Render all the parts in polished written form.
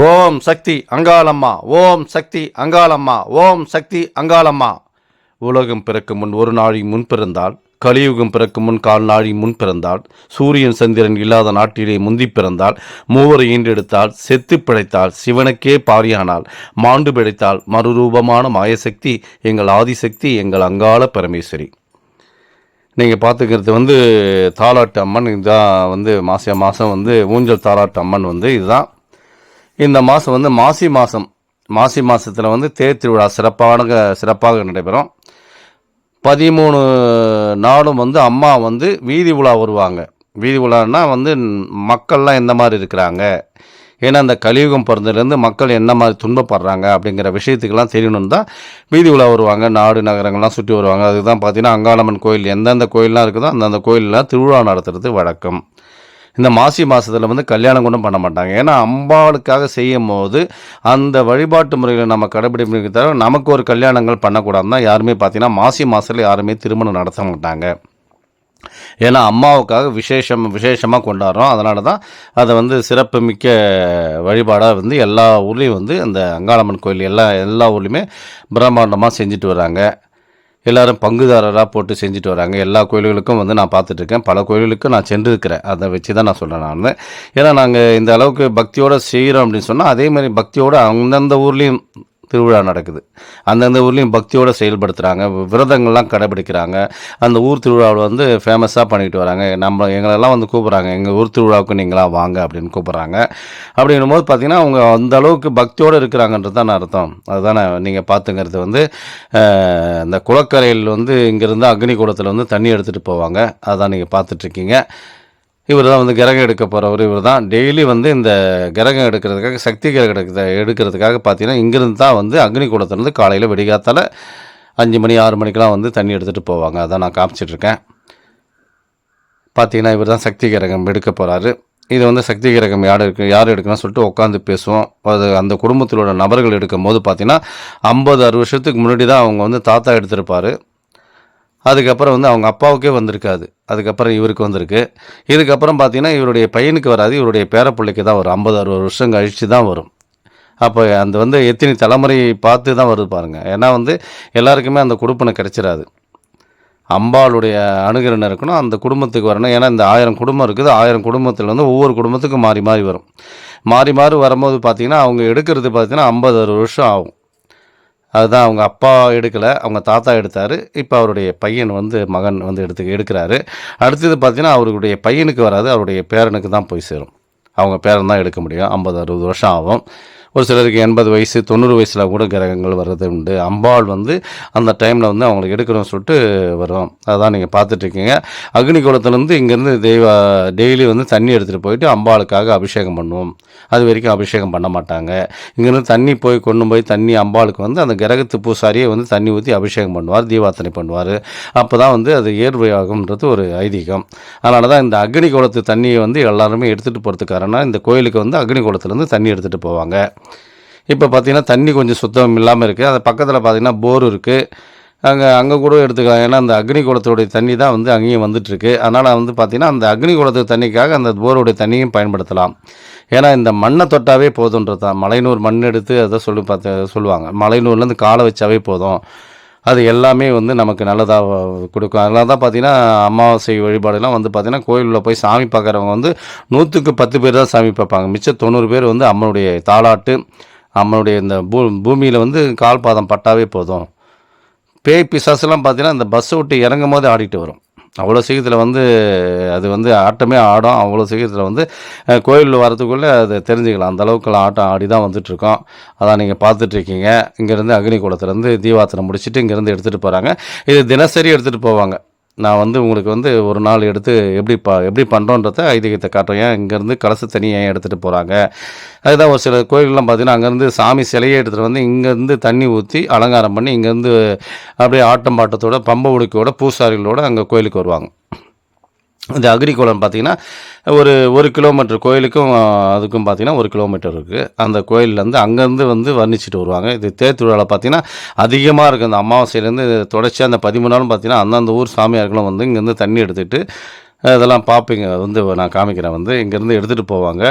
ஓம் சக்தி அங்காளம்மா, ஓம் சக்தி அங்காளம்மா, ஓம் சக்தி அங்காளம்மா. உலகம் பிறக்கும் முன் ஒரு நாழி முன் பிறந்தாள், கலியுகம் பிறக்கும் முன் கால் நாழி முன் பிறந்தாள், சூரியன் சந்திரன் இல்லாத நாட்டிலே முந்தி பிறந்தாள், மூவரை ஈண்டெடுத்தாள், செத்து பிழைத்தாள், சிவனுக்கே பாரியானாள், மாண்டு பிழைத்தாள், மறுரூபமான மாயசக்தி எங்கள் ஆதிசக்தி, எங்கள் அங்காள பரமேஸ்வரி. நீங்கள் பார்த்துக்கிறது தாலாட்டு அம்மன். இதுதான் மாதம் ஊஞ்சல் தாலாட்டு அம்மன் இதுதான். இந்த மாதம் மாசி மாதத்தில் தேர் திருவிழா சிறப்பாக நடைபெறும். 13 நாளும் அம்மா வீதி உலா வருவாங்க. வீதி உலான்னா மக்கள்லாம் எந்த மாதிரி இருக்கிறாங்க, ஏன்னா அந்த கலியுகம் பிறந்ததுலேருந்து மக்கள் என்ன மாதிரி துன்பப்படுறாங்க அப்படிங்கிற விஷயத்துக்கெல்லாம் தெரியணுன்னு தான் வீதி உலா வருவாங்க. நாடு நகரங்கள்லாம் சுற்றி வருவாங்க. அதுக்கு தான் பார்த்தீங்கன்னா அங்காளம்மன் கோயில் எந்தெந்த கோயிலெலாம் இருக்குதோ அந்தந்த கோயிலெலாம் திருவிழா நடத்துறது வழக்கம். இந்த மாசி மாதத்தில் கல்யாணம் கூட பண்ண மாட்டாங்க. ஏன்னா அம்பாளுக்காக செய்யும் போது அந்த வழிபாட்டு முறைகளை நம்ம கடைபிடிக்க தவிர நமக்கு ஒரு கல்யாணங்கள் பண்ணக்கூடாதுன்னா யாருமே பார்த்தீங்கன்னா மாசி மாதத்தில் யாருமே திருமணம் நடத்த மாட்டாங்க. ஏன்னா அம்மாவுக்காக விசேஷமாக கொண்டாடுறோம். அதனால தான் அதை சிறப்பு மிக்க வழிபாடாக எல்லா ஊர்லேயும் அந்த அங்காளம்மன் கோயில் எல்லா ஊர்லேயுமே பிரம்மாண்டமாக செஞ்சுட்டு வராங்க. எல்லோரும் பங்குதாரராக போட்டு செஞ்சுட்டு வராங்க. எல்லா கோயில்களுக்கும் நான் பார்த்துட்ருக்கேன். பல கோயில்களுக்கும் நான் சென்றிருக்கிறேன். அதை வச்சு தான் நான் சொல்கிறேன். நான் ஏன்னா நாங்கள் இந்த அளவுக்கு பக்தியோடு செய்கிறோம் அப்படின்னு சொன்னால் அதே மாதிரி பக்தியோடு அந்தந்த ஊர்லேயும் திருவிழா நடக்குது. அந்தந்த ஊர்லேயும் பக்தியோடு செயல்படுத்துகிறாங்க, விரதங்கள்லாம் கடைபிடிக்கிறாங்க. அந்த ஊர் திருவிழாவில் ஃபேமஸாக பண்ணிட்டு வராங்க. எங்களெல்லாம் கூப்பிட்றாங்க, எங்கள் ஊர் திருவிழாவுக்கு நீங்களாம் வாங்க அப்படின்னு கூப்பிட்றாங்க. அப்படின்னும் போது பார்த்திங்கன்னா அவங்க அந்த அளவுக்கு பக்தியோடு இருக்கிறாங்கன்றது தான் அர்த்தம். அதுதானே நீங்கள் பார்த்துங்கிறது இந்த குளக்கரையில் இங்கேருந்து அக்னி குளத்தில் தண்ணி எடுத்துகிட்டு போவாங்க. அதுதான் நீங்கள் பார்த்துட்ருக்கீங்க. இவர் தான் கிரகம் எடுக்க போகிறவர். இவர் தான் டெய்லி இந்த கிரகம் எடுக்கிறதுக்காக, சக்தி கிரகம் எடுக்கிறதுக்காக பார்த்தீங்கன்னா இங்கேருந்து தான் அக்னி குளத்துலேருந்து காலையில் விடிகாத்தால் 5 மணி 6 மணிக்கெலாம் தண்ணி எடுத்துகிட்டு போவாங்க. அதான் நான் காமிச்சிட்ருக்கேன். பார்த்தீங்கன்னா இவர் தான் சக்தி கிரகம் எடுக்க போகிறாரு. இது சக்தி கிரகம் யார் எடுக்கணும்னு சொல்லிட்டு உட்காந்து பேசுவோம். அது அந்த குடும்பத்திலோட நபர்கள் எடுக்கும் போது பார்த்தீங்கன்னா 50-60 வருஷத்துக்கு முன்னாடி தான் அவங்க தாத்தா எடுத்திருப்பார். அதுக்கப்புறம் அவங்க அப்பாவுக்கே வந்திருக்காது. அதுக்கப்புறம் இவருக்கு வந்திருக்கு. இதுக்கப்புறம் பார்த்தீங்கன்னா இவருடைய பையனுக்கு வராது, இவருடைய பேரப்பிள்ளைக்கு தான் வரும். 50-60 வருஷம் கழித்து தான் வரும். அப்போ அந்த எத்தனை தலைமுறை பார்த்து தான் வருது பாருங்கள். ஏன்னா எல்லாருக்குமே அந்த கொடுப்பனை கிடைச்சிடாது. அம்பாளுடைய அனுகிரகம் இருக்கணும், அந்த குடும்பத்துக்கு வரணும். ஏன்னா இந்த 1000 குடும்பம் இருக்குது. 1000 குடும்பத்தில் ஒவ்வொரு குடும்பத்துக்கும் மாறி மாறி வரும். மாறி மாறி வரும்போது பார்த்திங்கன்னா அவங்க எடுக்கிறது பார்த்திங்கன்னா 50-60 வருஷம் ஆகும். அதுதான் அவங்க அப்பா எடுக்கலை, அவங்க தாத்தா எடுத்தார். இப்போ அவருடைய பையன் மகன் எடுக்கிறாரு. அடுத்தது பார்த்திங்கன்னா அவருடைய பையனுக்கு வராது, அவருடைய பேரனுக்கு தான் போய் சேரும். அவங்க பேரன் தான் எடுக்க முடியும். 50-60 வருஷம் ஆகும். ஒரு சிலருக்கு 80 வயசு 90 வயசில் கூட கிரகங்கள் வர்றது உண்டு. அம்பாள் அந்த டைமில் அவங்களுக்கு எடுக்கணும்னு சொல்லிட்டு வரும். அதான் நீங்கள் பார்த்துட்ருக்கீங்க. அக்னி குளத்துலேருந்து இங்கேருந்து டெய்லி தண்ணி எடுத்துகிட்டு போயிட்டு அம்பாளுக்காக அபிஷேகம் பண்ணுவோம். அது வரைக்கும் அபிஷேகம் பண்ண மாட்டாங்க. இங்கேருந்து தண்ணி கொண்டு போய் தண்ணி அம்பாளுக்கு அந்த கிரகத்து பூசாரியே தண்ணி ஊற்றி அபிஷேகம் பண்ணுவார், தீபார்த்தனை பண்ணுவார். அப்போ தான் அது ஏர்வையாகும்ன்றது ஒரு ஐதீகம். அதனால தான் இந்த அக்னி குளத்து தண்ணியை எல்லாருமே எடுத்துகிட்டு போகிறதுக்கு காரணம், இந்த கோயிலுக்கு அக்னி குளத்துலேருந்து தண்ணி எடுத்துகிட்டு போவாங்க. இப்போ பார்த்திங்கன்னா தண்ணி கொஞ்சம் சுத்தம் இல்லாமல் இருக்குது. அது பக்கத்தில் பார்த்திங்கன்னா போர் இருக்குது. அங்கே கூட எடுத்துக்கலாம். ஏன்னா அந்த அக்னி குளத்தோடைய தண்ணி தான் அங்கேயும் வந்துட்டுருக்கு. அதனால் பார்த்திங்கன்னா அந்த அக்னி குளத்து தண்ணிக்காக அந்த போருடைய தண்ணியும் பயன்படுத்தலாம். ஏன்னா இந்த மண்ணை தொட்டாவே போதுன்றது தான். மலைநூர் மண் எடுத்து அதை சொல்லுவாங்க. மலைநூர்லேருந்து காலை வச்சாவே போதும், அது எல்லாமே நமக்கு நல்லதாக கொடுக்கும். அதனால தான் பார்த்திங்கன்னா அமாவாசை வழிபாடெல்லாம் பார்த்திங்கன்னா கோயிலில் போய் சாமி பார்க்குறவங்க 100க்கு 10 பேர் தான் சாமி பார்ப்பாங்க. மிச்சம் 90 பேர் அம்மனுடைய தாலாட்டு, அம்மனுடைய இந்த பூமியில் கால் பாதம் பட்டாவே போதும். பேய் பிசாசுலாம் பார்த்திங்கன்னா இந்த பஸ்ஸை விட்டு இறங்கும் போது ஆடிட்டு வரும். அவ்வளோ சீக்கிரத்தில் அது ஆட்டமே ஆடும். அவ்வளோ சீக்கிரத்தில் கோயிலில் வரத்துக்குள்ளே அதை தெரிஞ்சுக்கலாம். அந்த அளவுக்குலாம் ஆட்டம் ஆடி தான் வந்துட்டுருக்கோம். அதான் நீங்கள் பார்த்துட்ருக்கீங்க. இங்கேருந்து அக்னி குளத்துலேருந்து தீபார்த்தனை முடிச்சுட்டு இங்கேருந்து எடுத்துகிட்டு போகிறாங்க. இது தினசரி எடுத்துகிட்டு போவாங்க. நான் உங்களுக்கு ஒரு நாள் எடுத்து எப்படி பண்ணுறோன்றத ஐதீகத்தை காட்டுறேன். ஏன் இங்கேருந்து கலச தண்ணி ஏன் எடுத்துகிட்டு போகிறாங்க. அதுதான் ஒரு சில கோயிலெலாம் பார்த்திங்கன்னா அங்கேருந்து சாமி சிலையை எடுத்துகிட்டு இங்கேருந்து தண்ணி ஊற்றி அலங்காரம் பண்ணி இங்கேருந்து அப்படியே ஆட்டம் பாட்டத்தோட பம்பை உடுக்கையோட பூசாரிகளோடு அங்கே கோயிலுக்கு வருவாங்க. இந்த அக்னி குளம் பார்த்திங்கன்னா ஒரு கிலோமீட்டர் கோயிலுக்கும் அதுக்கும் பார்த்திங்கன்னா 1 கிலோமீட்டர் இருக்குது. அந்த கோயிலேருந்து அங்கேருந்து வர்ணிச்சிட்டு வருவாங்க. இது தேர் திருவிழாவில் பார்த்திங்கன்னா அதிகமாக இருக்குது. அந்த அமாவாசையிலேருந்து தொடர்ச்சியாக அந்த 13 நாளும் பார்த்திங்கன்னா அந்தந்த ஊர் சாமியார்களும் இங்கேருந்து தண்ணி எடுத்துகிட்டு இதெல்லாம் பார்ப்பீங்க. நான் காமிக்கிறேன். இங்கேருந்து எடுத்துகிட்டு போவாங்க.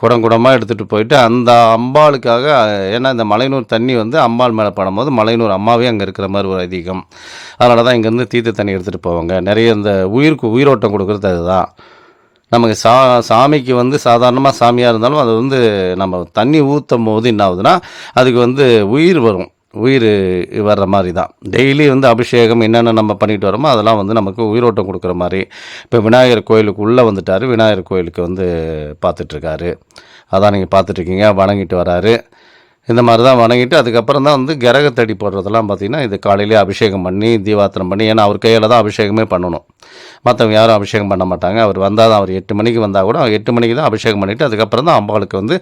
குடம் குடமாக எடுத்துகிட்டு போயிட்டு அந்த அம்பாளுக்காக ஏன்னா இந்த மலையனூர் தண்ணி வந்து அம்பாள் மேலே படும்போது மலையனூர் அம்மாவே அங்கே இருக்கிற மாதிரி ஒரு ஐதீகம். அதனால தான் இங்கேருந்து தீர்த்த தண்ணி எடுத்துகிட்டு போவாங்க. நிறைய இந்த உயிரோட்டம் கொடுக்குறது அதுதான். நமக்கு சாமிக்கு வந்து சாதாரணமாக சாமியாக இருந்தாலும் அது வந்து நம்ம தண்ணி ஊற்றும் போது என்ன ஆகுதுன்னா அதுக்கு வந்து உயிர் வரும். உயிர் வர்ற மாதிரி தான். டெய்லி வந்து அபிஷேகம் என்னென்ன நம்ம பண்ணிட்டு வரோமோ அதெல்லாம் வந்து நமக்கு உயிரோட்டம் கொடுக்குற மாதிரி. இப்போ விநாயகர் கோயிலுக்கு உள்ளே வந்துட்டார். விநாயகர் கோயிலுக்கு வந்து பார்த்துட்ருக்காரு. அதான் நீங்கள் பார்த்துட்ருக்கீங்க. வணங்கிட்டு வராரு. இந்த மாதிரி தான் வணங்கிட்டு அதுக்கப்புறம் தான் வந்து கிரகத்தடி போடுறதெல்லாம் பார்த்திங்கன்னா இது காலையிலே அபிஷேகம் பண்ணி தீபாத்திரம் பண்ணி, ஏன்னா அவர் கையில் தான் அபிஷேகமே பண்ணணும். மற்றவங்க யாரும் அபிஷேகம் பண்ண மாட்டாங்க. அவர் வந்தால் தான், அவர் 8 மணிக்கு வந்தால் கூட 8 மணிக்கு தான் அபிஷேகம் பண்ணிவிட்டு அதுக்கப்புறம் தான் அம்பாளுக்கு வந்து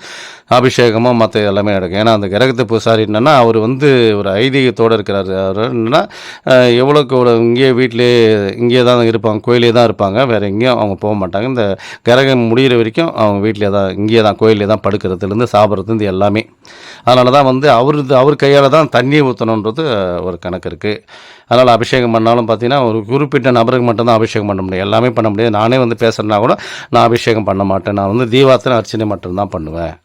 அபிஷேகமும் மற்ற எல்லாமே நடக்கும். ஏன்னா அந்த கிரகத்து பூசாரி என்னென்னா அவர் வந்து ஒரு ஐதீகத்தோடு இருக்கிறார். அவர் என்னென்னா எவ்வளோக்கு இங்கேயே வீட்டிலே இங்கேயே தான் இருப்பாங்க, கோயிலே தான் இருப்பாங்க, வேறு எங்கேயும் அவங்க போக மாட்டாங்க. இந்த கிரகம் முடிகிற வரைக்கும் அவங்க வீட்டிலே தான், இங்கேயே தான், கோயிலே தான் படுக்கிறதுலேருந்து சாப்பிட்றதுலேருந்து எல்லாமே. அதனால தான் வந்து அவர் கையால் தான் தண்ணியை ஊற்றணுன்றது ஒரு கணக்கு இருக்குது. அதனால் அபிஷேகம் பண்ணாலும் பார்த்திங்கன்னா ஒரு குறிப்பிட்ட நபருக்கு மட்டும்தான் அபிஷேகம் பண்ண முடியும். எல்லாமே பண்ண முடியாது. நானே வந்து பேசுகிறேன்னா கூட நான் அபிஷேகம் பண்ண மாட்டேன். நான் வந்து தீபார்த்தனை அர்ச்சனை மட்டும்தான் பண்ணுவேன்.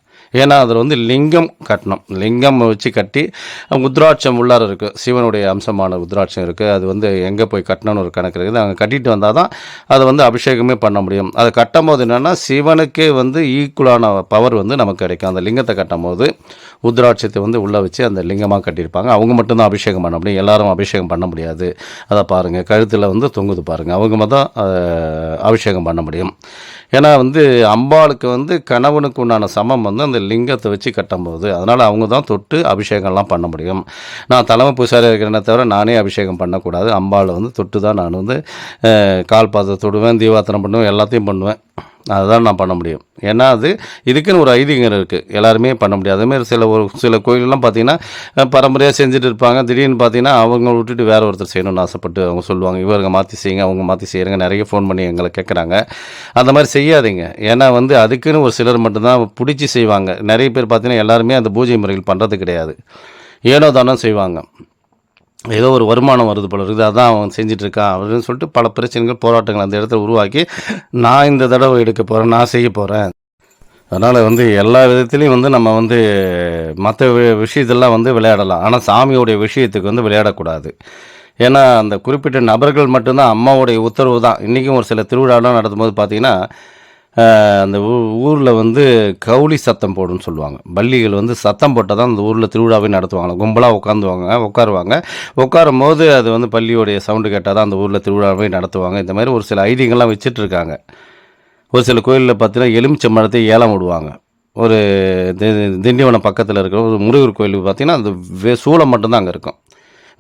ஏன்னா அதில் வந்து லிங்கம் கட்டணும். லிங்கம் வச்சு கட்டி உத்ராட்சம் உள்ளார இருக்குது. சிவனுடைய அம்சமான உத்ராட்சம் இருக்குது. அது வந்து எங்கே போய் கட்டணும்னு ஒரு கணக்கு இருக்குது. அங்கே கட்டிட்டு வந்தால் தான் அதை வந்து அபிஷேகமே பண்ண முடியும். அதை கட்டும் போது என்னென்னா சிவனுக்கே வந்து ஈக்குவலான பவர் வந்து நமக்கு கிடைக்கும். அந்த லிங்கத்தை கட்டும் போது உத்ராட்சத்தை வந்து உள்ளே வச்சு அந்த லிங்கமாக கட்டியிருப்பாங்க. அவங்க மட்டும்தான் அபிஷேகம் பண்ண முடியும். எல்லாரும் அபிஷேகம் பண்ண முடியாது. அதை பாருங்கள், கழுத்தில் வந்து தொங்குது பாருங்கள். அவங்க மட்டும் அபிஷேகம் பண்ண முடியும். ஏன்னா வந்து அம்பாளுக்கு வந்து கணவனுக்கு உண்டான சமம் வந்து அந்த லிங்கத்தை வச்சு கட்டும்போது, அதனால் அவங்க தான் தொட்டு அபிஷேகம்லாம் பண்ண முடியும். நான் தலைமை பூசாரி இருக்கிறேனே தவிர நானே அபிஷேகம் பண்ணக்கூடாது. அம்பாளை வந்து தொட்டு தான் நான் வந்து கால் பாதத்தை தொடுவேன், தீபாத்திரம் பண்ணுவேன், எல்லாத்தையும் பண்ணுவேன். அதுதான் நான் பண்ண முடியும். ஏன்னா அது இதுக்குன்னு ஒரு ஐதீகம் இருக்குது. எல்லாருமே பண்ண முடியாது. அதேமாதிரி சில கோயிலெலாம் பார்த்திங்கன்னா பரம்பரையாக செஞ்சுட்டு இருப்பாங்க. திடீர்னு பார்த்திங்கன்னா அவங்க விட்டுட்டு வேறு ஒருத்தர் செய்யணும்னு ஆசைப்பட்டு அவங்க சொல்லுவாங்க, இவங்க மாற்றி செய்யுங்க, அவங்க மாற்றி செய்கிறாங்க. நிறைய ஃபோன் பண்ணி எங்களை கேட்குறாங்க. அந்த மாதிரி செய்யாதீங்க. ஏன்னா வந்து அதுக்குன்னு ஒரு சிலர் மட்டும்தான் பிடிச்சி செய்வாங்க. நிறைய பேர் பார்த்திங்கன்னா எல்லாருமே அந்த பூஜை முறைகள் பண்ணுறது கிடையாது. ஏனோ தானோ செய்வாங்க. ஏதோ ஒரு வருமானம் வருது போல இருக்குது, அதான் அவன் செஞ்சிட்ருக்கான் அப்படின்னு சொல்லிட்டு பல பிரச்சனைகள், போராட்டங்கள் அந்த இடத்துல உருவாக்கி நான் இந்த தடவை எடுக்க போகிறேன், நான் செய்ய போகிறேன். அதனால் வந்து எல்லா விதத்துலேயும் வந்து நம்ம வந்து மற்ற விஷயத்தெல்லாம் வந்து விளையாடலாம். ஆனால் சாமியோடைய விஷயத்துக்கு வந்து விளையாடக்கூடாது. ஏன்னா அந்த குறிப்பிட்ட நபர்கள் மட்டும்தான் அம்மாவுடைய உத்தரவு தான். இன்றைக்கும் ஒரு சில திருவிழாலாம் நடத்தும்போது பார்த்திங்கன்னா அந்த ஊரில் வந்து கவுளி சத்தம் போடுன்னு சொல்லுவாங்க. பள்ளிகள் வந்து சத்தம் போட்டால் தான் அந்த ஊரில் திருவிழாவே நடத்துவாங்க. கும்பலாக உட்காருவாங்க. உட்காரும் போது அது வந்து பள்ளியோடைய சவுண்டு கேட்டால் தான் அந்த ஊரில் திருவிழாவே நடத்துவாங்க. இந்த மாதிரி ஒரு சில ஐதீகங்கள்லாம் வச்சிட்ருக்காங்க. ஒரு சில கோயிலில் பார்த்தீங்கன்னா எலுமிச்சம்பழத்தை ஏலம் விடுவாங்க. ஒரு திண்டிவனம் பக்கத்தில் இருக்கிற ஒரு முருகர் கோயிலுக்கு பார்த்திங்கன்னா அந்த சூளம் மட்டும்தான் அங்கே இருக்கும்,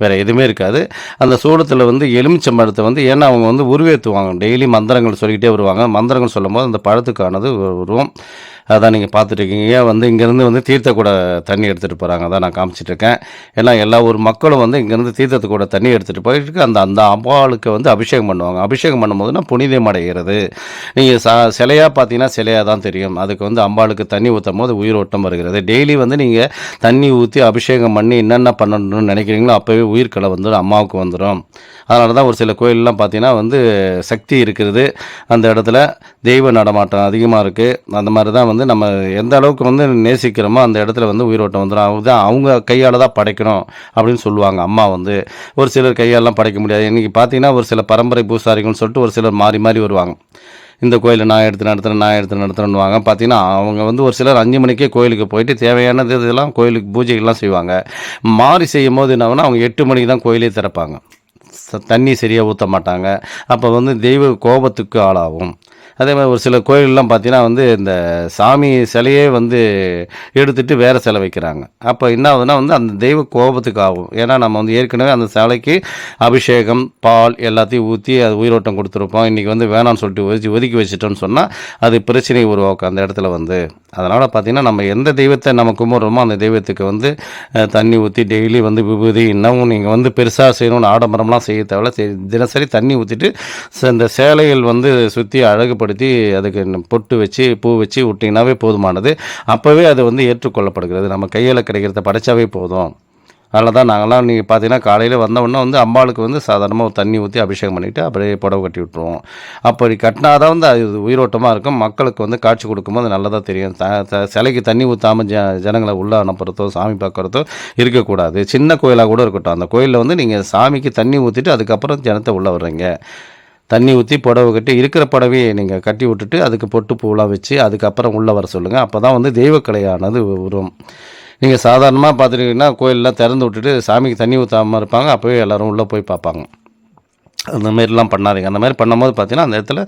வேறு எதுவுமே இருக்காது. அந்த சூளத்தில் வந்து எலுமிச்சம்பழத்தை வந்து, ஏன்னா அவங்க வந்து உருவேற்றுவாங்க. டெய்லி மந்திரங்கள் சொல்லிக்கிட்டே வருவாங்க. மந்திரங்கள் சொல்லும் போது அந்த பழத்துக்கானது உருவம். அதான் நீங்கள் பார்த்துட்ருக்கீங்க. வந்து இங்கேருந்து வந்து தீர்த்த கூட தண்ணி எடுத்துகிட்டு போகிறாங்க. அதான் நான் காமிச்சிட்ருக்கேன். ஏன்னா எல்லா ஒரு மக்களும் வந்து இங்கேருந்து தீர்த்தத்து கூட தண்ணி எடுத்துகிட்டு போயிட்டு அந்த அம்பாளுக்கு வந்து அபிஷேகம் பண்ணுவாங்க. அபிஷேகம் பண்ணும்போதுனா புனிதம் அடைகிறது. நீங்கள் சிலையாக பார்த்தீங்கன்னா சிலையாக தான் தெரியும். அதுக்கு வந்து அம்பாளுக்கு தண்ணி ஊற்றும் போது உயிரோட்டம் வருகிறது. டெய்லி வந்து நீங்கள் தண்ணி ஊற்றி அபிஷேகம் பண்ணி என்னென்ன பண்ணணும்னு நினைக்கிறீங்களோ அப்போவே உயிர்களை வந்துடும், அம்மாவுக்கு வந்துடும். அதனால தான் ஒரு சில கோயிலெலாம் பார்த்தீங்கன்னா வந்து சக்தி இருக்கிறது, அந்த இடத்துல தெய்வ நடமாட்டம் அதிகமாக இருக்குது. அந்த மாதிரி தான் வந்து நம்ம எந்த அளவுக்கு வந்து நேசிக்கிறோமோ அந்த இடத்துல வந்து உயிரோட்டம் வந்துடும். அவங்க கையால் தான் படைக்கணும் அப்படின்னு சொல்லுவாங்க. அம்மா வந்து ஒரு சிலர் கையாலெலாம் படைக்க முடியாது. இன்றைக்கி பார்த்தீங்கன்னா ஒரு சில பரம்பரை பூசாரிகள்னு சொல்லிட்டு ஒரு சிலர் மாறி மாறி வருவாங்க. இந்த கோயிலை நான் எடுத்து நடத்துகிறேன்னுவாங்க. பார்த்தீங்கன்னா அவங்க வந்து ஒரு சிலர் 5 மணிக்கே கோயிலுக்கு போயிட்டு தேவையானது இதெல்லாம் கோயிலுக்கு பூஜைகள்லாம் செய்வாங்க. மாறி செய்யும் போது என்ன ஆகுனா அவங்க 8 மணிக்கு தான் கோயிலே திறப்பாங்க. தண்ணி சரியாக ஊற்ற மாட்டாங்க. அப்போ வந்து தெய்வ கோபத்துக்கு ஆளாகும். அதே மாதிரி ஒரு சில கோயிலெலாம் பார்த்தீங்கன்னா வந்து இந்த சாமி சிலையே வந்து எடுத்துகிட்டு வேறு சிலை வைக்கிறாங்க. அப்போ என்ன ஆகுதுன்னா வந்து அந்த தெய்வ கோபத்துக்கு ஆகும். ஏன்னா நம்ம வந்து ஏற்கனவே அந்த சிலைக்கு அபிஷேகம், பால் எல்லாத்தையும் ஊற்றி அது உயிரோட்டம் கொடுத்துருப்போம். இன்றைக்கி வந்து வேணான்னு சொல்லிட்டு ஒதுக்கி வச்சிட்டோன்னு சொன்னால் அது பிரச்சனை உருவாக்கும் அந்த இடத்துல வந்து. அதனால் பார்த்திங்கன்னா நம்ம எந்த தெய்வத்தை நம்ம கும்பிட்றோமோ அந்த தெய்வத்துக்கு வந்து தண்ணி ஊற்றி டெய்லி வந்து விபூதி, இன்னமும் நீங்கள் வந்து பெருசாக செய்யணும்னு ஆடம்பரம்லாம் செய்ய தேவையில்ல. தினசரி தண்ணி ஊற்றிட்டு இந்த சேலைகள் வந்து சுற்றி அழகுபடுத்தி அதுக்கு பொட்டு வச்சு பூ வச்சு விட்டிங்கனாவே போதுமானது. அப்போவே அது வந்து ஏற்றுக்கொள்ளப்படுகிறது. நம்ம கையில் கிடைக்கிறத படைச்சாவே போதும். அதனால தான் நாங்கள்லாம் நீங்கள் பார்த்தீங்கன்னா காலையில் வந்தவுடனே வந்து அம்பாளுக்கு வந்து சாதாரணமாக ஒரு தண்ணி ஊற்றி அபிஷேகம் பண்ணிவிட்டு அப்படியே புடவை கட்டி விட்ருவோம். அப்படி கட்டினா தான் வந்து அது உயிரோட்டமாக இருக்கும். மக்களுக்கு வந்து காட்சி கொடுக்கும்போது நல்லதாக தெரியும். சிலைக்கு தண்ணி ஊற்றாமல் ஜனங்களை உள்ளே அனுப்புறதோ சாமி பார்க்குறதோ இருக்கக்கூடாது. சின்ன கோயிலாக கூட இருக்கட்டும், அந்த கோயிலில் வந்து நீங்கள் சாமிக்கு தண்ணி ஊற்றிட்டு அதுக்கப்புறம் ஜனத்தை உள்ளே வர்றீங்க. தண்ணி ஊற்றி புடவை கட்டி இருக்கிற புடவையை நீங்கள் கட்டி விட்டுட்டு அதுக்கு பொட்டு பூலாம் வச்சு அதுக்கப்புறம் உள்ளே வர சொல்லுங்கள். அப்போ தான் வந்து தெய்வக்கலையானது வரும். நீங்கள் சாதாரணமாக பார்த்துட்டிங்கன்னா கோயிலெலாம் திறந்து விட்டுட்டு சாமிக்கு தண்ணி ஊற்றாமல் இருப்பாங்க. அப்போவே எல்லோரும் உள்ளே போய் பார்ப்பாங்க. அந்த மாதிரிலாம் பண்ணாதீங்க. அந்த மாதிரி பண்ணும்போது பார்த்தீங்கன்னா அந்த இடத்துல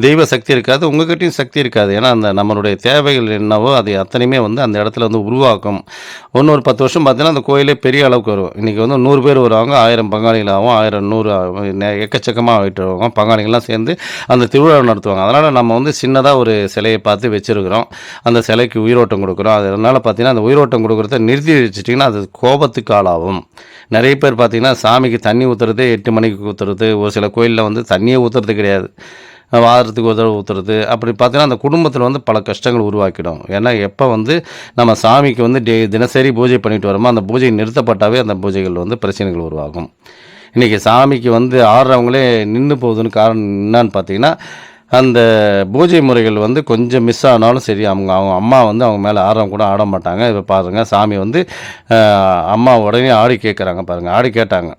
தெய்வ சக்தி இருக்காது, உங்கள்கிட்டையும் சக்தி இருக்காது. ஏன்னா அந்த நம்மளுடைய தேவைகள் என்னவோ அது அத்தனையுமே வந்து அந்த இடத்துல வந்து உருவாக்கும். ஒரு 10 வருஷம் பார்த்தீங்கன்னா அந்த கோயிலே பெரிய அளவுக்கு வரும். இன்றைக்கி வந்து 100 பேர் வருவாங்க, 1000 பங்காளிகளாகவும் 1000 100 எக்கச்சக்கமாக ஆகிட்டு வருவாங்க. பங்காளிகள்லாம் சேர்ந்து அந்த திருவிழா நடத்துவாங்க. அதனால் நம்ம வந்து சின்னதாக ஒரு சிலையை பார்த்து வச்சுருக்கிறோம். அந்த சிலைக்கு உயிரோட்டம் கொடுக்குறோம். அதனால் பார்த்தீங்கன்னா அந்த உயிரோட்டம் கொடுக்குறத நிறுத்தி வச்சுட்டிங்கன்னா அது கோபத்துக்கு ஆளாகும். நிறைய பேர் பார்த்தீங்கன்னா சாமிக்கு தண்ணி ஊற்றுறது 8 மணிக்கு ஊற்றுறது, ஒரு சில கோயிலில் வந்து தண்ணியே ஊற்றுறது கிடையாது, வாரத்துக்கு ஒரு தடவை ஊற்றுறது. அப்படி பார்த்தீங்கன்னா அந்த குடும்பத்தில் வந்து பல கஷ்டங்கள் உருவாக்கிடும். ஏன்னா எப்போ வந்து நம்ம சாமிக்கு வந்து தினசரி பூஜை பண்ணிட்டு வரோமோ அந்த பூஜை நிறுத்தப்பட்டாவே அந்த பூஜைகள் வந்து பிரச்சனைகள் உருவாகும். இன்றைக்கி சாமிக்கு வந்து ஆடுறவங்களே நின்று போகுதுன்னு காரணம் என்னான்னு பார்த்தீங்கன்னா அந்த பூஜை முறைகள் வந்து கொஞ்சம் மிஸ் ஆனாலும் சரி, அவங்க அம்மா வந்து அவங்க மேலே ஆடுறவங்க கூட ஆட மாட்டாங்க. இப்போ பாருங்கள் சாமி வந்து அம்மா உடனே ஆடி கேட்குறாங்க பாருங்கள், ஆடி கேட்டாங்க.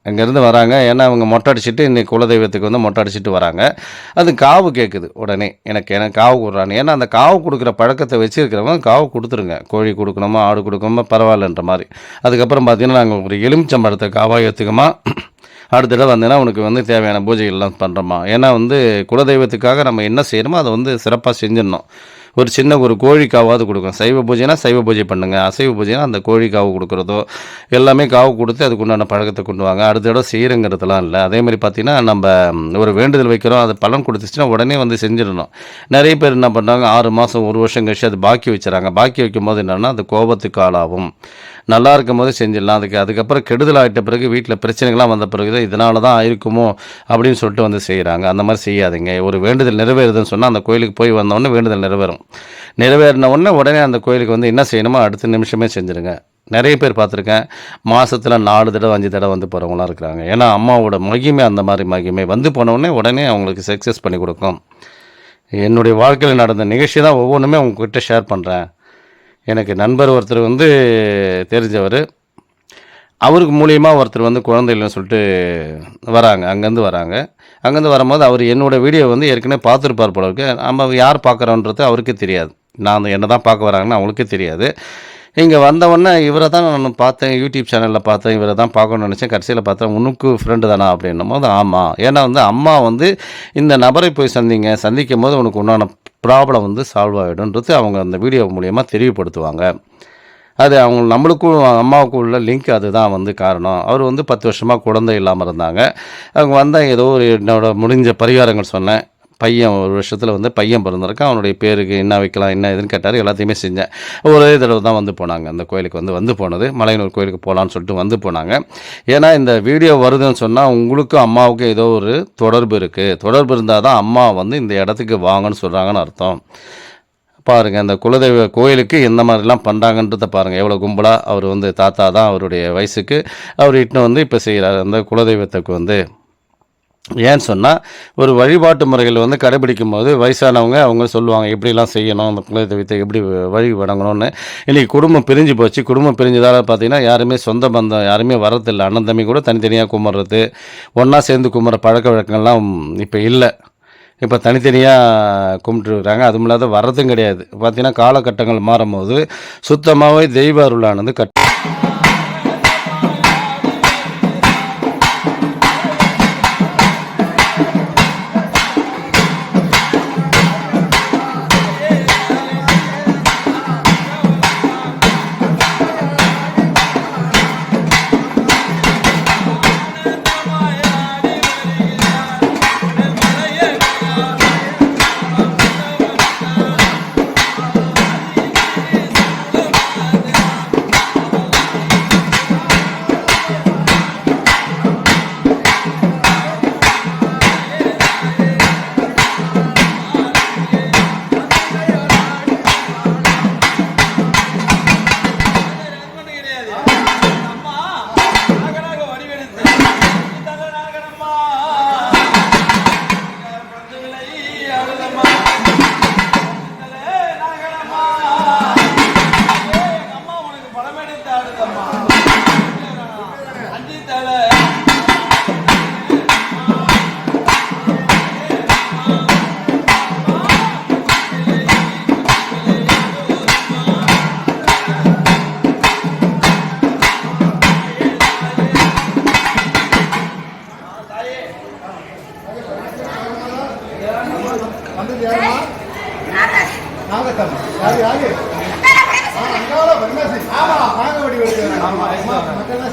அங்கேருந்து வராங்க. ஏன்னா அவங்க மொட்டை அடிச்சுட்டு இன்றைக்கி குலதெய்வத்துக்கு வந்து மொட்டை அடிச்சுட்டு வராங்க. அது காவு கேட்குது உடனே, எனக்கு காவு கொடுறான்னு. ஏன்னா அந்த காவு கொடுக்குற பழக்கத்தை வச்சுருக்கிறவங்க காவு கொடுத்துருங்க. கோழி கொடுக்கணுமா ஆடு கொடுக்கணுமா பரவாயில்லன்ற மாதிரி. அதுக்கப்புறம் பார்த்திங்கன்னா நாங்கள் ஒரு எலுமிச்சம்பழத்தை காவாக ஏற்றுக்கமா அடுத்த தடவை வந்தேன்னா உனக்கு வந்து தேவையான பூஜைகள்லாம் பண்ணுறோமா. ஏன்னா வந்து குலதெய்வத்துக்காக நம்ம என்ன செய்யணுமோ அதை வந்து சிறப்பாக செஞ்சிடணும். ஒரு சின்ன ஒரு கோழிக்காவாவது கொடுக்கும். சைவ பூஜைனா சைவ பூஜை பண்ணுங்கள், அசைவ பூஜைனா அந்த கோழிக்காவு கொடுக்குறதோ எல்லாமே காவு கொடுத்து அதுக்கு உண்டான பழக்கத்தை கொண்டு வாங்க. அடுத்த தடவை செய்கிறங்கிறதுலாம் இல்லை. அதேமாதிரி பார்த்திங்கன்னா நம்ம ஒரு வேண்டுதல் வைக்கிறோம், அது பலன் கொடுத்துச்சுன்னா உடனே வந்து செஞ்சிடணும். நிறைய பேர் என்ன பண்ணுறாங்க 6 மாதம் 1 வருஷம் கழிச்சு அது பாக்கி வச்சுறாங்க. பாக்கி வைக்கும் போது என்னென்னா அது கோபத்துக்கு ஆளாகும். நல்லா இருக்கும் போது செஞ்சிடலாம். அதுக்கப்புறம் கெடுதல் ஆகிட்ட பிறகு வீட்டில் பிரச்சனைகள்லாம் வந்த பிறகு தான் இதனால தான் ஆயிருக்குமோ அப்படின்னு சொல்லிட்டு வந்து செய்கிறாங்க. அந்த மாதிரி செய்யாதீங்க. ஒரு வேண்டுதல் நிறைவேறுதுன்னு சொன்னால் அந்த கோயிலுக்கு போய் வந்தோடனே வேண்டுதல் நிறைவேறும். நிறைவேறின உடனே அந்த கோயிலுக்கு வந்து என்ன செய்யணுமோ அடுத்த நிமிஷமே செஞ்சுருங்க. நிறைய பேர் பார்த்துருக்கேன், மாதத்தில் 4 தடவை 5 தடவை வந்து போகிறவங்களாம் இருக்கிறாங்க. ஏன்னா அம்மாவோட மகிமை அந்த மாதிரி மகிமை வந்து போனவுடனே அவங்களுக்கு சக்ஸஸ் பண்ணி கொடுக்கும். என்னுடைய வாழ்க்கையில் நடந்த நிகழ்ச்சி தான் ஒவ்வொன்றுமே உங்ககிட்ட ஷேர் பண்ணுறேன். எனக்கு நண்பர் ஒருத்தர் வந்து தெரிஞ்சவர், அவருக்கு மூலியமாக ஒருத்தர் வந்து குழந்தை இல்லைன்னு சொல்லிட்டு வராங்க, அங்கேருந்து வரும்போது அவர் என்னோடய வீடியோ வந்து ஏற்கனவே பார்த்துருப்பார் போல இருக்கு. நம்ம யார் பார்க்குறோன்றது அவருக்கே தெரியாது. நான் என்ன தான் பார்க்க வராங்கன்னு அவங்களுக்கே தெரியாது. இங்கே வந்தவொடனே இவரை தான் நான் பார்த்தேன், யூடியூப் சேனலில் பார்த்தேன், இவரை தான் பார்க்கணும்னு நினச்சேன். கடைசியில் பார்த்தேன் உனக்கு ஃப்ரெண்டு தானா அப்படின்னும் போது ஆமாம். ஏன்னா வந்து அம்மா வந்து இந்த நபரை போய் சந்திக்கும் போது உனக்கு உண்டான ப்ராப்ளம் வந்து சால்வ் ஆகிடும்ன்றது அவங்க அந்த வீடியோ மூலயமா தெரியப்படுத்துவாங்க. அது நம்மளுக்கும் அம்மாவுக்கும் உள்ள லிங்க் அதுதான் வந்து காரணம். அவர் வந்து 10 வருஷமாக குழந்தை இல்லாமல் இருந்தாங்க. அவங்க வந்தால் ஏதோ ஒரு என்னோட முடிஞ்ச பரிகாரங்கள் சொன்னேன். பையன் ஒரு வருஷத்தில் வந்து பையன் பிறந்திருக்கான். அவனுடைய பேருக்கு என்ன வைக்கலாம் என்ன இதுன்னு கேட்டார். எல்லாத்தையுமே செஞ்சேன். ஒரே தடவை தான் வந்து போனாங்க அந்த கோயிலுக்கு வந்து போனது. மலையனூர் கோயிலுக்கு போகலான்னு சொல்லிட்டு வந்து போனாங்க. ஏன்னா இந்த வீடியோ வருதுன்னு சொன்னால் உங்களுக்கும் அம்மாவுக்கும் ஏதோ ஒரு தொடர்பு இருக்குது. தொடர்பு இருந்தால் தான் அம்மா வந்து இந்த இடத்துக்கு வாங்கன்னு சொல்கிறாங்கன்னு அர்த்தம். பாருங்கள் அந்த குலதெய்வ கோயிலுக்கு எந்த மாதிரிலாம் பண்ணுறாங்கன்றதை பாருங்கள். எவ்வளோ கும்பலாக அவர் வந்து தாத்தா தான் அவருடைய வயசுக்கு அவர் இட்டுன்னு வந்து இப்போ செய்கிறார் அந்த குலதெய்வத்துக்கு வந்து. ஏன்னு சொன்னால் ஒரு வழிபாட்டு முறைகள் வந்து கடைபிடிக்கும் போது வயசானவங்க அவங்க சொல்லுவாங்க எப்படிலாம் செய்யணும், அந்த குலதெய்வத்தை எப்படி வழி வணங்கணும்னு. இன்றைக்கி குடும்பம் பிரிஞ்சு போச்சு. குடும்பம் பிரிஞ்சதால் பார்த்திங்கன்னா யாருமே சொந்த பந்தம் யாருமே வரதில்லை. அண்ணன் தம்பி கூட தனித்தனியாக கும்பிட்றது, ஒன்றா சேர்ந்து கும்பிட்ற பழக்க வழக்கங்கள்லாம் இப்போ இல்லை. இப்போ தனித்தனியாக கும்பிட்டுருக்குறாங்க. அதுவும் இல்லாத வர்றதும் கிடையாது. பார்த்திங்கன்னா காலகட்டங்கள் மாறும்போது சுத்தமாகவே தெய்வ அருளானது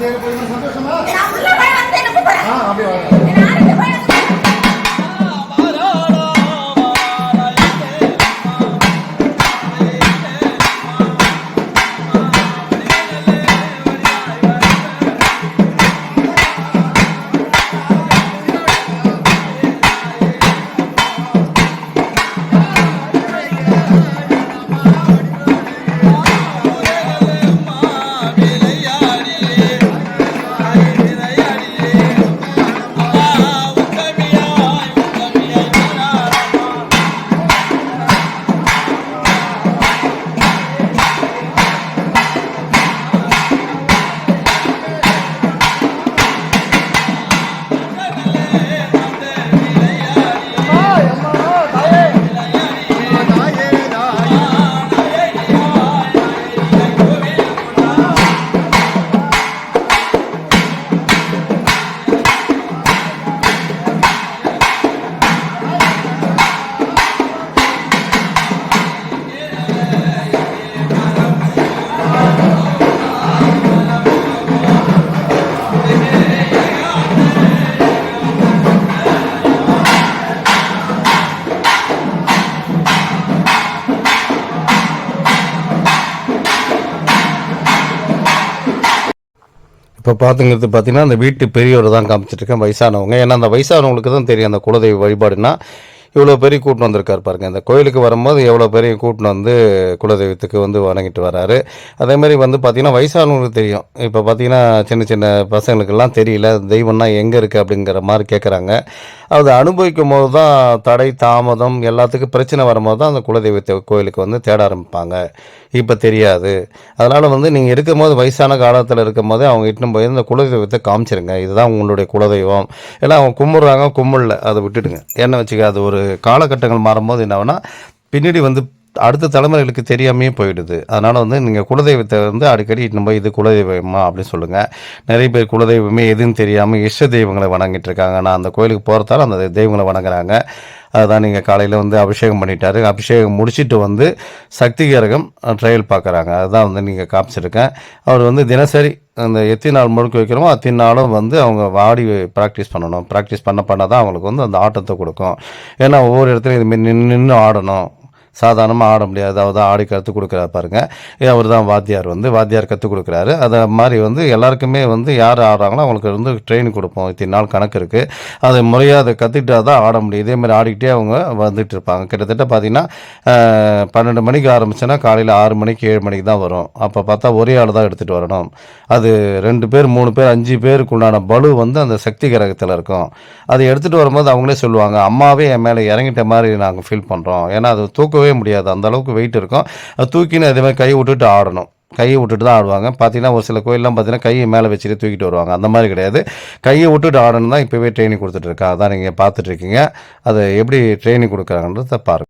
சந்தோஷமா இப்போ பார்த்துங்கிறது பார்த்தீங்கன்னா அந்த வீட்டு பெரியவர் தான் காமிச்சிட்ருக்கேன், வயசானவங்க. ஏன்னா அந்த வயசானவங்களுக்கு தான் தெரியும் அந்த குலதெய்வ வழிபாடுனா. இவ்வளோ பெரிய கூட்டின்னு வந்திருக்கார் பாருங்க. இந்த கோயிலுக்கு வரும்போது எவ்வளோ பெரிய கூட்டின்னு வந்து குலதெய்வத்துக்கு வந்து வணங்கிட்டு வராரு. அதேமாதிரி வந்து பார்த்திங்கன்னா வயசானவங்களுக்கு தெரியும். இப்போ பார்த்திங்கன்னா சின்ன சின்ன பசங்களுக்கெல்லாம் தெரியல தெய்வம்னா எங்கே இருக்குது அப்படிங்கிற மாதிரி கேட்குறாங்க. அதை அனுபவிக்கும் போது தான் தடை தாமதம் எல்லாத்துக்கும் பிரச்சனை வரும்போது தான் அந்த குலதெய்வத்தை கோயிலுக்கு வந்து தேட ஆரம்பிப்பாங்க. இப்போ தெரியாது. அதனால் வந்து நீங்கள் இருக்கும்போது வயசான காலத்தில் இருக்கும் போதே அவங்க இட்டுன்னு போய் இந்த குலதெய்வத்தை காமிச்சிருங்க. இதுதான் உங்களுடைய குலதெய்வம். ஏன்னா அவங்க கும்பிட்றாங்க, கும்பிடல அதை விட்டுடுங்க. என்ன வச்சுக்க, அது ஒரு காலகட்டங்கள் மாறும்போது என்ன ஆகுனா பின்னாடி வந்து அடுத்த தலைமுறைகளுக்கு தெரியாமையே போயிடுது. அதனால் வந்து நீங்கள் குலதெய்வத்தை வந்து அடிக்கடி நம்ம இது குலதெய்வமா அப்படின்னு சொல்லுங்கள். நிறைய பேர் குலதெய்வமே எதுன்னு தெரியாமல் இஷ்ட தெய்வங்களை வணங்கிட்டு இருக்காங்க. நான் அந்த கோயிலுக்கு போகிறதால அந்த தெய்வங்களை வணங்குறாங்க. அதுதான் நீங்கள் காலையில் வந்து அபிஷேகம் பண்ணிட்டாரு. அபிஷேகம் முடிச்சுட்டு வந்து சக்தி கரகம் ட்ரையல் பார்க்குறாங்க. அதுதான் வந்து நீங்கள் காமிச்சிருக்கேன். அவர் வந்து தினசரி அந்த எத்தனை நாள் முழுக்க வைக்கிறோமோ அத்தனை நாளும் வந்து அவங்க வாடி ப்ராக்டிஸ் பண்ணணும். ப்ராக்டிஸ் பண்ண தான் அவங்களுக்கு வந்து அந்த ஆட்டத்தை கொடுக்கும். ஏன்னா ஒவ்வொரு இடத்துலையும் இதுமாரி நின்று ஆடணும். சாதாரணமாக ஆட முடியாது. அதாவது ஆடி கற்றுக் கொடுக்குறாரு பாருங்கள். அவர் தான் வாத்தியார் கற்றுக் கொடுக்குறாரு. அதை மாதிரி வந்து எல்லாருக்குமே வந்து யார் ஆடுறாங்களோ அவங்களுக்கு வந்து ட்ரெயினிங் கொடுப்போம். இத்தனை நாள் கணக்கு இருக்குது. அதை முறையாக அதை கற்றுக்கிட்டா தான் ஆட முடியும். இதேமாதிரி ஆடிக்கிட்டே அவங்க வந்துட்டு இருப்பாங்க. கிட்டத்தட்ட பார்த்திங்கன்னா 12 மணிக்கு ஆரம்பிச்சோன்னா காலையில் 6 மணிக்கு 7 மணிக்கு தான் வரும். அப்போ பார்த்தா ஒரே ஆள் தான் எடுத்துகிட்டு வரணும். அது 2 பேர் 3 பேர் 5 பேருக்குண்டான பலு வந்து அந்த சக்தி கிரகத்தில் இருக்கும். அதை எடுத்துகிட்டு வரும்போது அவங்களே சொல்லுவாங்க, அம்மாவே என் மேலே இறங்கிட்ட மாதிரி நாங்கள் ஃபீல் பண்ணுறோம். ஏன்னா அது தூக்கவே முடியாது, அந்த அளவுக்கு வெயிட் இருக்கும். அது தூக்கின்னு அதே மாதிரி கையை விட்டுட்டு ஆடணும். கையை விட்டுட்டு தான் ஆடுவாங்க. பார்த்தீங்கன்னா ஒரு சில கோயிலெலாம் பார்த்தீங்கன்னா கையை மேலே வச்சுட்டு தூக்கிட்டு வருவாங்க. அந்த மாதிரி கிடையாது, கையை விட்டுட்டு ஆடணும் தான் இப்போவே ட்ரைனிங் கொடுத்துட்ருக்கேன். அதான் நீங்கள் பார்த்துட்ருக்கீங்க. அதை எப்படி ட்ரைனிங் கொடுக்குறாங்கன்றத பாருங்கள்.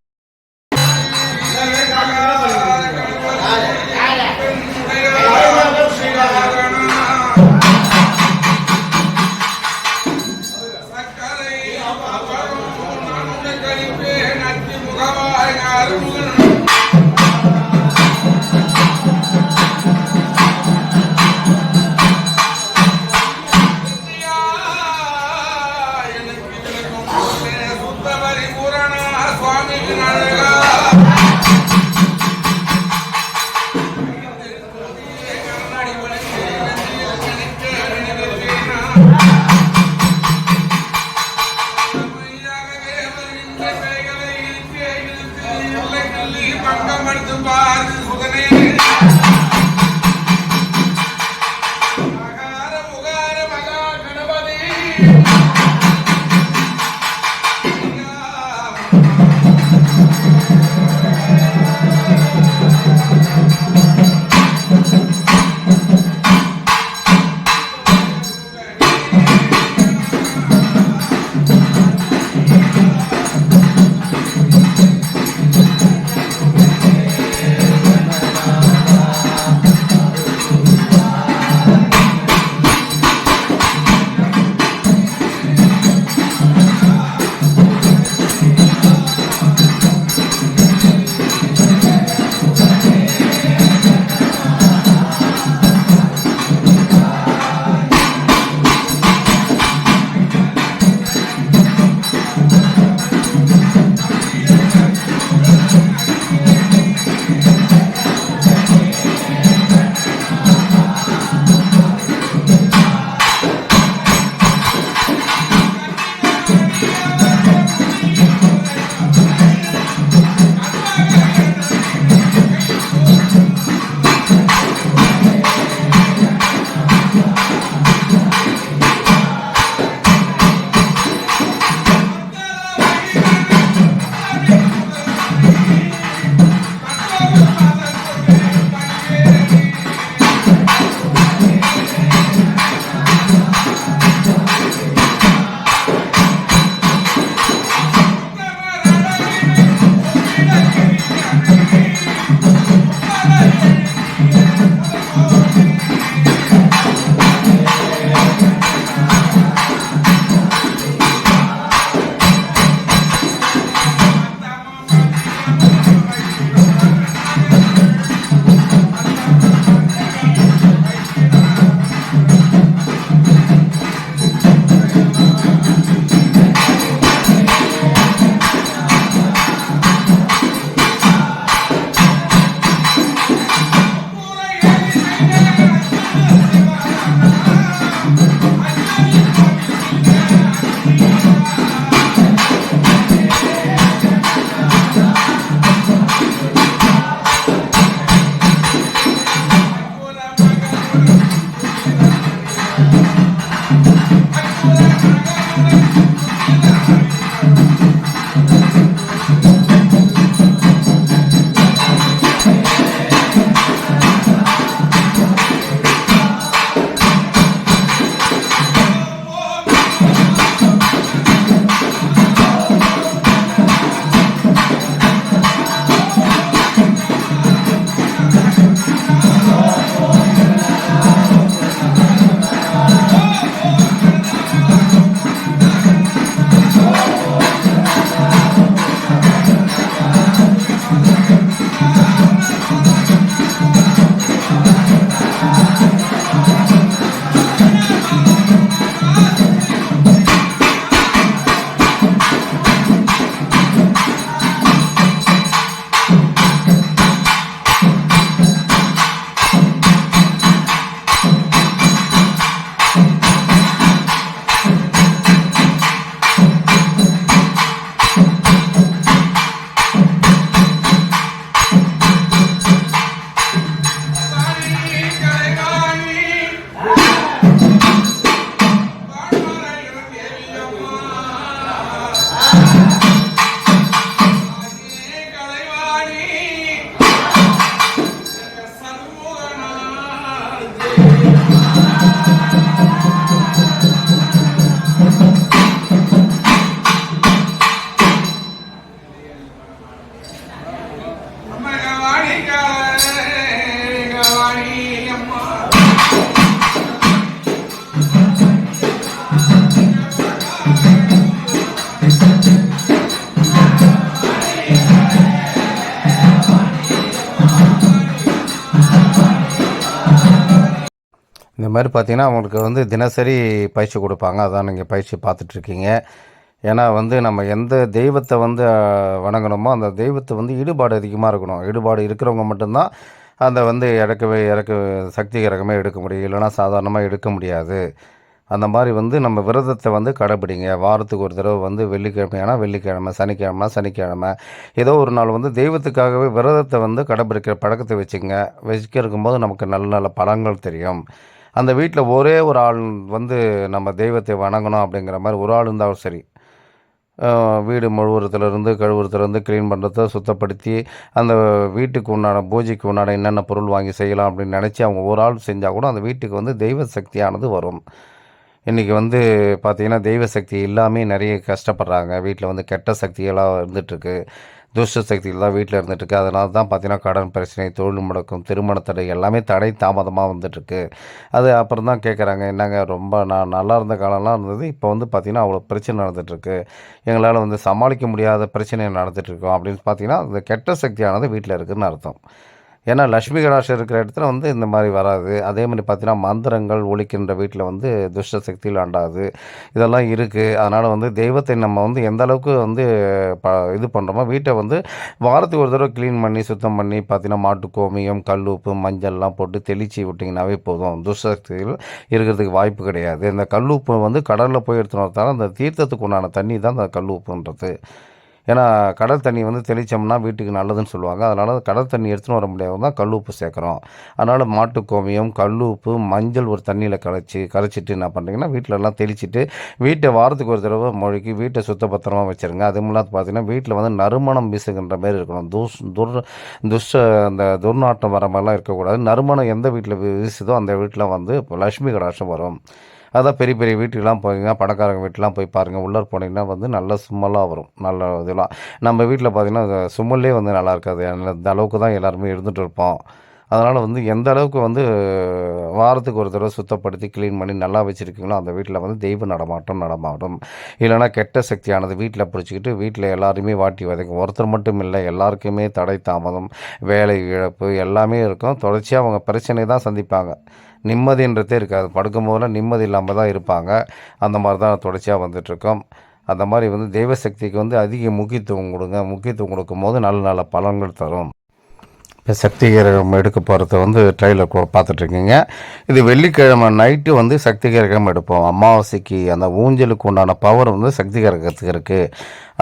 இந்த மாதிரி பார்த்தீங்கன்னா அவங்களுக்கு வந்து தினசரி பயிற்சி கொடுப்பாங்க. அதான் நீங்கள் பயிற்சி பார்த்துட்ருக்கீங்க. ஏன்னா வந்து நம்ம எந்த தெய்வத்தை வந்து வணங்கணுமோ அந்த தெய்வத்தை வந்து ஈடுபாடு அதிகமாக இருக்கணும். ஈடுபாடு இருக்கிறவங்க மட்டும்தான் அந்த வந்து இறக்க சக்தி கிரகமே எடுக்க முடியும். இல்லைனா சாதாரணமாக எடுக்க முடியாது. அந்த மாதிரி வந்து நம்ம விரதத்தை வந்து கடைப்பிடிங்க. வாரத்துக்கு ஒரு தடவை வந்து வெள்ளிக்கிழமையானா வெள்ளிக்கிழமை, சனிக்கிழமைனா சனிக்கிழமை, ஏதோ ஒரு நாள் வந்து தெய்வத்துக்காகவே விரதத்தை வந்து கடைப்பிடிக்கிற பழக்கத்தை வச்சுக்கங்க. இருக்கும்போது நமக்கு நல்ல நல்ல பலன்கள் தெரியும். அந்த வீட்டில் ஒரே ஒரு ஆள் வந்து நம்ம தெய்வத்தை வணங்கணும் அப்படிங்கிற மாதிரி ஒரு ஆள் இருந்தாலும் சரி, வீடு முழுவதுலேருந்து கழுவுறதுலேருந்து க்ளீன் பண்ணுறத சுத்தப்படுத்தி அந்த வீட்டுக்கு உண்டான பூஜைக்கு உண்டான என்னென்ன பொருள் வாங்கி செய்யலாம் அப்படின்னு நினச்சி அவங்க ஒரு ஆள் செஞ்சால் கூட அந்த வீட்டுக்கு வந்து தெய்வ சக்தியானது வரும். இன்றைக்கி வந்து பார்த்திங்கன்னா தெய்வ சக்தி இல்லாமல் நிறைய கஷ்டப்படுறாங்க. வீட்டில் வந்து கெட்ட சக்திகளாக இருந்துகிட்ருக்கு, துஷ்ட சக்திகள் தான் வீட்டில் இருந்துகிட்ருக்கு. அதனால தான் பார்த்திங்கன்னா கடன் பிரச்சனை, தொழில் முடக்கம், திருமண தடை எல்லாமே தடை தாமதமாக வந்துட்டுருக்கு. அது அப்புறம் தான் கேட்குறாங்க, என்னங்க ரொம்ப நான் நல்லா இருந்த காலம்லாம் இருந்தது, இப்போ வந்து பார்த்திங்கன்னா அவ்வளோ பிரச்சனை நடந்துகிட்ருக்கு, எங்களால் வந்து சமாளிக்க முடியாத பிரச்சனை நடந்துகிட்ருக்கோம் அப்படின்னு பார்த்திங்கன்னா அந்த கெட்ட சக்தியானது வீட்டில் இருக்குதுன்னு அர்த்தம். ஏன்னா லக்ஷ்மி கடாட்சம் இருக்கிற இடத்துல வந்து இந்த மாதிரி வராது. அதே மாதிரி பார்த்தீங்கன்னா மந்திரங்கள் ஒலிக்கின்ற வீட்டில் வந்து துஷ்ட சக்தியில் அண்டாது, இதெல்லாம் இருக்குது. அதனால் வந்து தெய்வத்தை நம்ம வந்து எந்த அளவுக்கு வந்து இது பண்ணுறோமோ வீட்டை வந்து வாரத்துக்கு ஒரு தடவை க்ளீன் பண்ணி சுத்தம் பண்ணி பார்த்தீங்கன்னா மாட்டு கோமியம், கல் உப்பு, மஞ்சள்லாம் போட்டு தெளித்து விட்டிங்கனாவே போதும். துஷ்ட சக்திகள் இருக்கிறதுக்கு வாய்ப்பு கிடையாது. இந்த கல் உப்பு வந்து கடலில் போய் எடுத்துன்னு வரதால அந்த தீர்த்தத்துக்கு உண்டான தண்ணி தான் அந்த கல் உப்புன்றது. ஏன்னா கடல் தண்ணி வந்து தெளித்தோம்னா வீட்டுக்கு நல்லதுன்னு சொல்லுவாங்க. அதனால் கடல் தண்ணி எடுத்துன்னு வர முடியாது தான் கல் உப்பு சேர்க்குறோம். அதனால் மாட்டு கோமியம், கல் உப்பு, மஞ்சள் ஒரு தண்ணியில் கரைச்சிட்டு என்ன பண்ணுறீங்கன்னா வீட்டிலலாம் தெளிச்சிட்டு வீட்டை வாரத்துக்கு ஒரு தடவை மொழிக்கு வீட்டை சுத்தபத்திரமாக வச்சுருங்க. அதுமில்லாத பார்த்தீங்கன்னா வீட்டில் வந்து நறுமணம் வீசுகின்ற மாரி இருக்கணும். அந்த துர்நாற்றம் வர மாதிரிலாம் இருக்கக்கூடாது. நறுமணம் எந்த வீட்டில் வீசுதோ அந்த வீட்டில் வந்து லக்ஷ்மி கடாட்சம் வரும். அதான் பெரிய பெரிய வீட்டுக்கெலாம் போனீங்கன்னா பணக்காரங்க வீட்டுலாம் போய் பாருங்கள், உள்ளார போனீங்கன்னா வந்து நல்ல சும்மலாக வரும். நல்ல இதெல்லாம் நம்ம வீட்டில் பார்த்திங்கன்னா சும்மல்லே வந்து நல்லா இருக்காது. அந்த அளவுக்கு தான் எல்லாருமே இருந்துகிட்டு இருப்போம். அதனால் வந்து எந்த அளவுக்கு வந்து வாரத்துக்கு ஒரு தடவை சுத்தப்படுத்தி க்ளீன் பண்ணி நல்லா வச்சுருக்கீங்களோ அந்த வீட்டில் வந்து தெய்வ நடமாடும். இல்லைனா கெட்ட சக்தியானது வீட்டில் பிடிச்சிக்கிட்டு வீட்டில் எல்லாருமே வாட்டி வதைக்கும். ஒருத்தர் மட்டும் இல்லை, எல்லாருக்குமே தடை தாமதம், வேலை இழப்பு எல்லாமே இருக்கும். தொடர்ச்சியாக அவங்க பிரச்சனை தான் சந்திப்பாங்க. நிம்மதின்றதே இருக்காது. படுக்கும்போதெல்லாம் நிம்மதி இல்லாமல் தான் இருப்பாங்க. அந்த மாதிரி தான் தொடர்ச்சியாக வந்துட்டுருக்கோம். அந்த மாதிரி வந்து தெய்வ சக்திக்கு வந்து அதிக முக்கியத்துவம் கொடுங்க. முக்கியத்துவம் கொடுக்கும்போது நல்ல நல்ல பலன்கள் தரும். இப்போ சக்தி கிரகம் எடுக்க போகிறத வந்து ட்ரையில் பார்த்துட்ருக்கீங்க. இது வெள்ளிக்கிழமை நைட்டு வந்து சக்தி கிரகம் எடுப்போம். அமாவாசைக்கு அந்த ஊஞ்சலுக்கு உண்டான பவர் வந்து சக்தி கிரகத்துக்கு இருக்குது.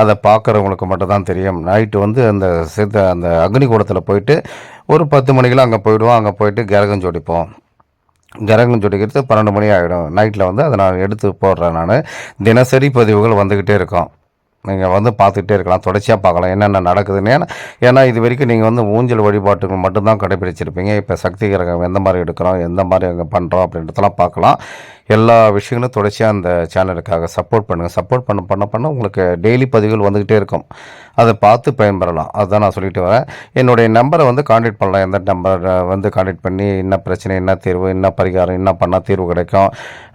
அதை பார்க்குறவங்களுக்கு மட்டும்தான் தெரியும். நைட்டு வந்து அந்த அக்னி கூடத்தில் போயிட்டு ஒரு 10 மணிக்கெலாம் அங்கே போயிடுவோம். அங்கே போயிட்டு கிரகம் ஜோடிப்போம். கிரகம் ஜோடிக்கிறது 12 மணி ஆகிடும். நைட்டில் வந்து அதை நான் எடுத்து போடுறேன். நான் தினசரி பதிவுகள் வந்துக்கிட்டே இருக்கோம். நீங்கள் வந்து பார்த்துக்கிட்டே இருக்கலாம். தொடர்ச்சியாக பார்க்கலாம் என்னென்ன நடக்குதுன்னு. ஏன்னா இது வரைக்கும் நீங்கள் வந்து ஊஞ்சல் வழிபாட்டுகள் மட்டும்தான் கடைபிடிச்சிருப்பீங்க. இப்போ சக்தி கிரகம் எந்த மாதிரி எடுக்கிறோம், எந்த மாதிரி அங்கே பண்ணுறோம் அப்படின்றதெல்லாம் பார்க்கலாம். எல்லா விஷயங்களும் தொடர்ச்சியாக அந்த சேனலுக்காக சப்போர்ட் பண்ணுங்கள். சப்போர்ட் பண்ண உங்களுக்கு டெய்லி பதிவுகள் வந்துக்கிட்டே இருக்கும். அதை பார்த்து பயன்பெறலாம். அதுதான் நான் சொல்லிட்டு வரேன். என்னுடைய நம்பரை வந்து கான்டாக்ட் பண்ணலாம். எந்த நம்பர் வந்து கான்டாக்ட் பண்ணி என்ன பிரச்சனை, என்ன தீர்வு, என்ன பரிகாரம், என்ன பண்ணால் தீர்வு கிடைக்கும்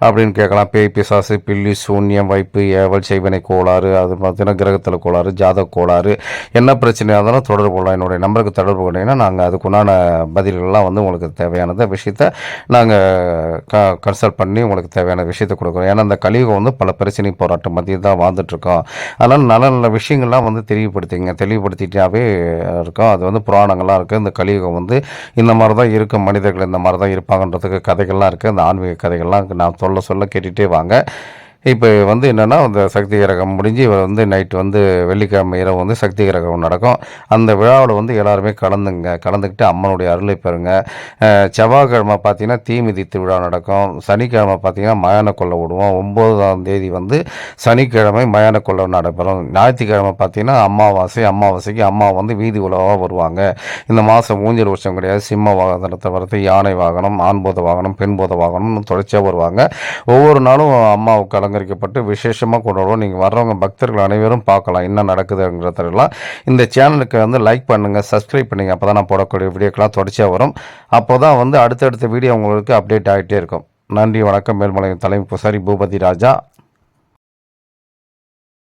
அப்படின்னு கேட்கலாம். பேய் பிசாசு, பில்லி, சூன்யம், வைப்பு, ஏவல், செய்வினை கோளாறு, அது பார்த்தீங்கன்னா கிரகத்தில் கோளாறு, ஜாதக கோளாறு, என்ன பிரச்சனையாக இருந்தாலும் தொடர்பு கொள்ளலாம். என்னுடைய நம்பருக்கு தொடர்பு கொண்டீங்கன்னா நாங்கள் அதுக்குண்டான பதில்கள்லாம் வந்து உங்களுக்கு தேவையான விஷயத்தை நாங்கள் கன்சல்ட் பண்ணி உங்களுக்கு தேவையான விஷயத்தை கொடுக்குறோம். ஏன்னா அந்த கலியுகம் வந்து பல பிரச்சனை போராட்டம் மத்திய தான் வாழ்ந்துட்டுருக்கோம். அதனால் நல்ல நல்ல விஷயங்கள்லாம் வந்து தெளிவுபடுத்திட்டாவே இருக்கும். அது வந்து புராணங்கள்லாம் இருக்குது. இந்த கலியுகம் வந்து இந்த மாதிரி தான் இருக்கும், மனிதர்கள் இந்த மாதிரி தான் இருப்பாங்கன்றதுக்கு கதைகள்லாம் இருக்குது. அந்த ஆன்மீக கதைகள்லாம் நான் சொல்ல கேட்டுகிட்டே வாங்க. இப்போ வந்து என்னென்னா அந்த சக்தி கிரகம் முடிஞ்சு வந்து நைட்டு வந்து வெள்ளிக்கிழமை இரவு வந்து சக்தி கிரகம் நடக்கும். அந்த விழாவில் வந்து எல்லாருமே கலந்துக்கிட்டு அம்மனுடைய அருளை பெறுங்க. செவ்வாய்க்கிழமை பார்த்தீங்கன்னா தீ மிதித்து விழா நடக்கும். சனிக்கிழமை பார்த்தீங்கன்னா மயான கொள்ளை விடுவோம். 9ஆம் தேதி வந்து சனிக்கிழமை மயான கொள்ளை நடைபெறும். ஞாயிற்றுக்கிழமை பார்த்தீங்கன்னா அமாவாசைக்கு அம்மா வந்து வீதி உலவாக வருவாங்க. இந்த மாதம் ஊஞ்சல் வருஷம் கிடையாது. சிம்ம வாகனத்தை வரது, யானை வாகனம், ஆண்போத வாகனம், பெண்போத வாகனம் தொடர்ச்சியாக வருவாங்க. ஒவ்வொரு நாளும் அம்மாவுக்கு அலங்கரிக்கப்பட்டு விசேஷமாக கொண்டாடுவோம். நீங்கள் வர்றவங்க பக்தர்கள் அனைவரும் பார்க்கலாம் என்ன நடக்குதுங்கிறதெல்லாம். இந்த சேனலுக்கு வந்து லைக் பண்ணுங்கள், சப்ஸ்கிரைப் பண்ணுங்கள். அப்போ தான் நான் போடக்கூடிய வீடியோக்கெல்லாம் தொடர்ச்சியாக வரும். அப்போ தான் வந்து அடுத்தடுத்த வீடியோ உங்களுக்கு அப்டேட் ஆகிட்டே இருக்கும். நன்றி, வணக்கம். மேல்மலை தலைமை பூசாரி பூபதி ராஜா.